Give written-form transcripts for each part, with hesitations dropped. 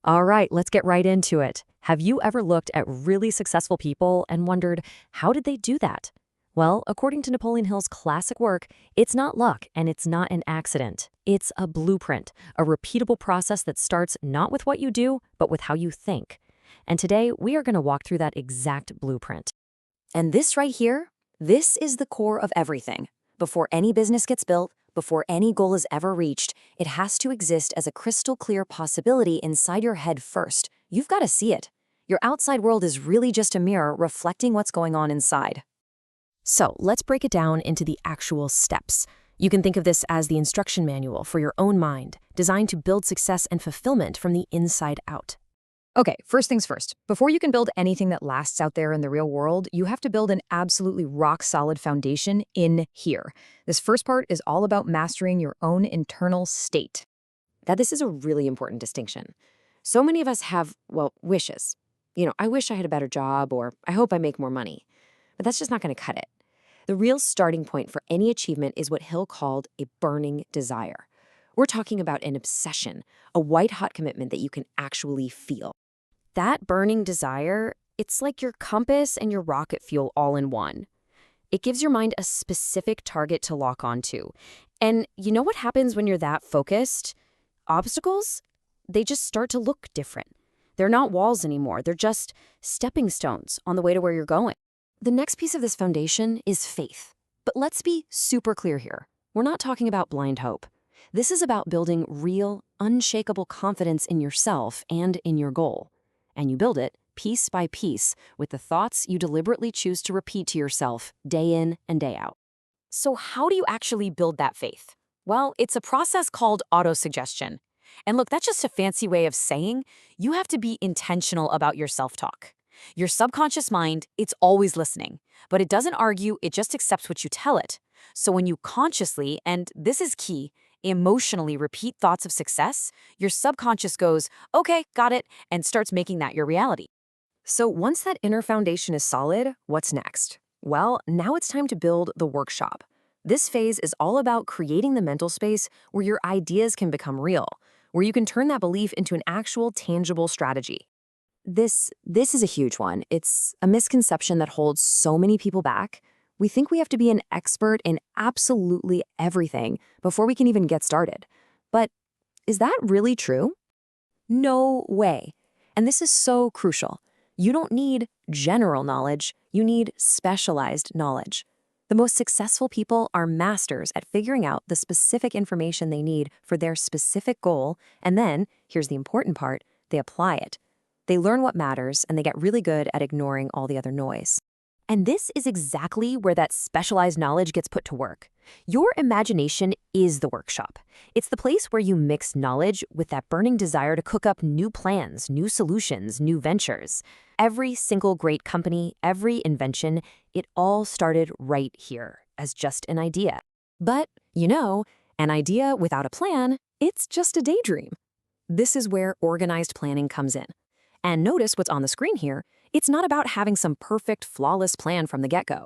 All right, let's get right into it. Have you ever looked at really successful people and wondered, how did they do that? Well, according to Napoleon Hill's classic work, it's not luck and it's not an accident. It's a blueprint, a repeatable process that starts not with what you do, but with how you think. And today, we are going to walk through that exact blueprint. And this right here, this is the core of everything. Before any business gets built, before any goal is ever reached, it has to exist as a crystal clear possibility inside your head first. You've got to see it. Your outside world is really just a mirror reflecting what's going on inside. So let's break it down into the actual steps. You can think of this as the instruction manual for your own mind, designed to build success and fulfillment from the inside out. Okay, first things first. Before you can build anything that lasts out there in the real world, you have to build an absolutely rock-solid foundation in here. This first part is all about mastering your own internal state. That this is a really important distinction. So many of us have, wishes. I wish I had a better job, or I hope I make more money. But that's just not going to cut it. The real starting point for any achievement is what Hill called a burning desire. We're talking about an obsession, a white-hot commitment that you can actually feel. That burning desire, it's like your compass and your rocket fuel all in one. It gives your mind a specific target to lock onto. And you know what happens when you're that focused? Obstacles? They just start to look different. They're not walls anymore. They're just stepping stones on the way to where you're going. The next piece of this foundation is faith. But let's be super clear here. We're not talking about blind hope. This is about building real, unshakable confidence in yourself and in your goal. And you build it piece by piece with the thoughts you deliberately choose to repeat to yourself day in and day out. So how do you actually build that faith? Well, it's a process called autosuggestion. And look, that's just a fancy way of saying you have to be intentional about your self-talk. Your subconscious mind, it's always listening, but it doesn't argue, it just accepts what you tell it. So when you consciously, and this is key, emotionally repeat thoughts of success, your subconscious goes, okay, got it, and starts making that your reality. So once that inner foundation is solid, what's next? Well, now it's time to build the workshop. This phase is all about creating the mental space where your ideas can become real, where you can turn that belief into an actual tangible strategy. This is a huge one. It's a misconception that holds so many people back. We think we have to be an expert in absolutely everything before we can even get started. But is that really true? No way. And this is so crucial. You don't need general knowledge, you need specialized knowledge. The most successful people are masters at figuring out the specific information they need for their specific goal, and then, here's the important part, they apply it. They learn what matters, and they get really good at ignoring all the other noise. And this is exactly where that specialized knowledge gets put to work. Your imagination is the workshop. It's the place where you mix knowledge with that burning desire to cook up new plans, new solutions, new ventures. Every single great company, every invention, it all started right here as just an idea. But, an idea without a plan, it's just a daydream. This is where organized planning comes in. And notice what's on the screen here. It's not about having some perfect, flawless plan from the get-go.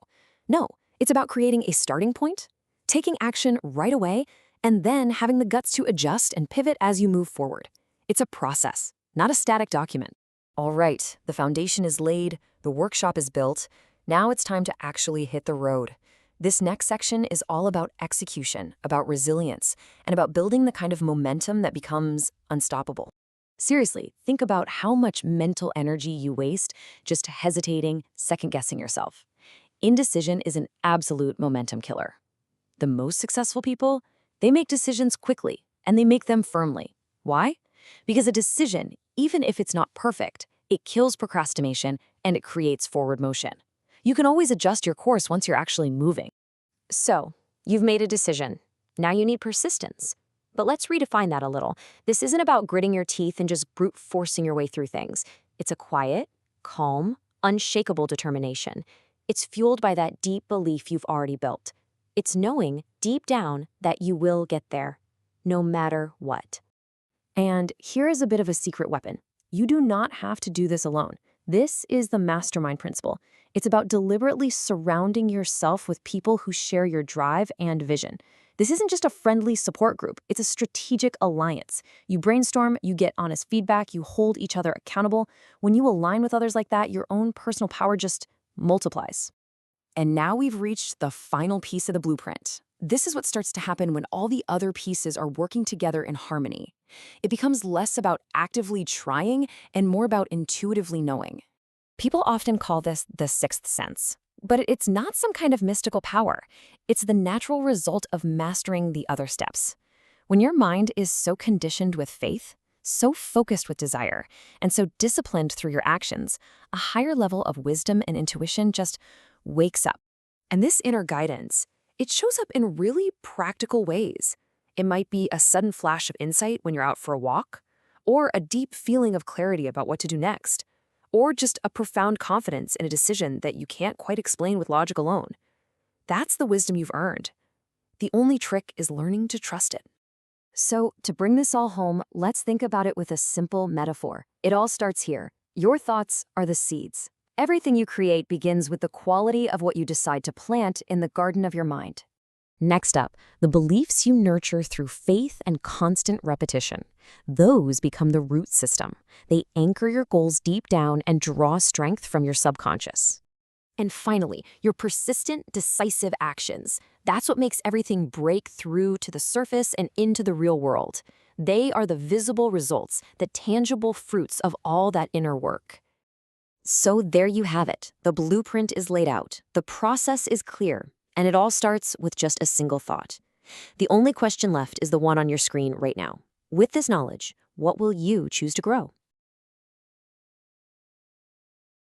No, it's about creating a starting point, taking action right away, and then having the guts to adjust and pivot as you move forward. It's a process, not a static document. All right, the foundation is laid, the workshop is built. Now it's time to actually hit the road. This next section is all about execution, about resilience, and about building the kind of momentum that becomes unstoppable. Seriously, think about how much mental energy you waste just hesitating, second-guessing yourself. Indecision is an absolute momentum killer. The most successful people, they make decisions quickly, and they make them firmly. Why? Because a decision, even if it's not perfect, it kills procrastination and it creates forward motion. You can always adjust your course once you're actually moving. So, you've made a decision. Now you need persistence. But let's redefine that a little. This isn't about gritting your teeth and just brute forcing your way through things. It's a quiet, calm, unshakable determination. It's fueled by that deep belief you've already built. It's knowing deep down that you will get there, no matter what. And here is a bit of a secret weapon. You do not have to do this alone. This is the mastermind principle. It's about deliberately surrounding yourself with people who share your drive and vision. This isn't just a friendly support group, it's a strategic alliance. You brainstorm, you get honest feedback, you hold each other accountable. When you align with others like that, your own personal power just multiplies. And now we've reached the final piece of the blueprint. This is what starts to happen when all the other pieces are working together in harmony. It becomes less about actively trying and more about intuitively knowing. People often call this the sixth sense, but it's not some kind of mystical power. It's the natural result of mastering the other steps. When your mind is so conditioned with faith, so focused with desire, and so disciplined through your actions, a higher level of wisdom and intuition just wakes up. And this inner guidance, it shows up in really practical ways. It might be a sudden flash of insight when you're out for a walk, or a deep feeling of clarity about what to do next, or just a profound confidence in a decision that you can't quite explain with logic alone. That's the wisdom you've earned. The only trick is learning to trust it. So, to bring this all home, let's think about it with a simple metaphor. It all starts here. Your thoughts are the seeds. Everything you create begins with the quality of what you decide to plant in the garden of your mind. Next up, the beliefs you nurture through faith and constant repetition. Those become the root system. They anchor your goals deep down and draw strength from your subconscious. And finally, your persistent, decisive actions. That's what makes everything break through to the surface and into the real world. They are the visible results, the tangible fruits of all that inner work. So there you have it. The blueprint is laid out. The process is clear. And it all starts with just a single thought. The only question left is the one on your screen right now. With this knowledge, what will you choose to grow?